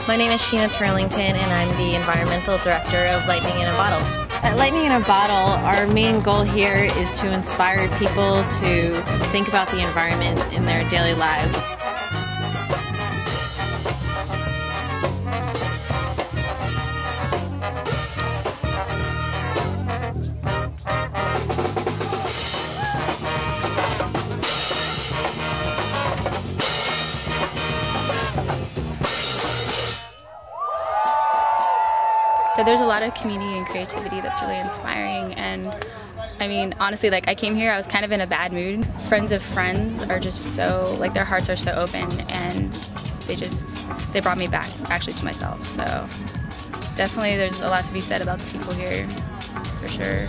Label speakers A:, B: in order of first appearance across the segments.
A: My name is Sheena Turlington and I'm the Environmental Director of Lightning in a Bottle.
B: At Lightning in a Bottle, our main goal here is to inspire people to think about the environment in their daily lives.
C: So there's a lot of community and creativity that's really inspiring, and I mean, honestly, like, I came here, I was kind of in a bad mood. Friends of friends are just so, like, their hearts are so open, and they brought me back actually to myself. So definitely there's a lot to be said about the people here, for sure.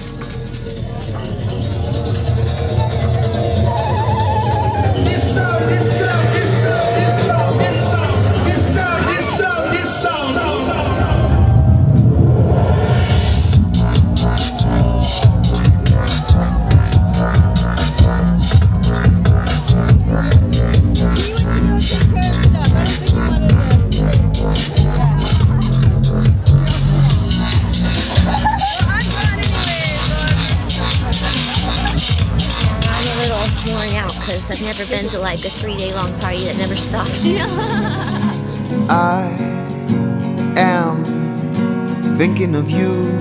D: Worn out because I've never been to like a 3-day-long party that never stops, you know?
E: I am thinking of you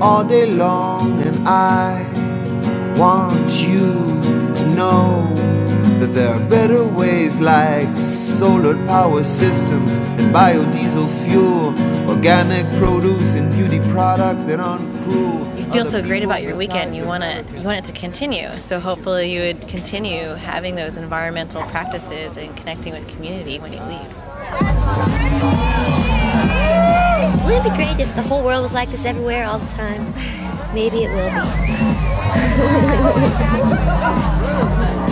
E: all day long, and I want you to know that there are better ways, like solar power systems and biodiesel fuel, organic produce and beauty products that aren't cruel.
A: You feel so great about your weekend, you want it to continue. So hopefully you would continue having those environmental practices and connecting with community when you leave.
D: Wouldn't it be great if the whole world was like this everywhere all the time? Maybe it will be.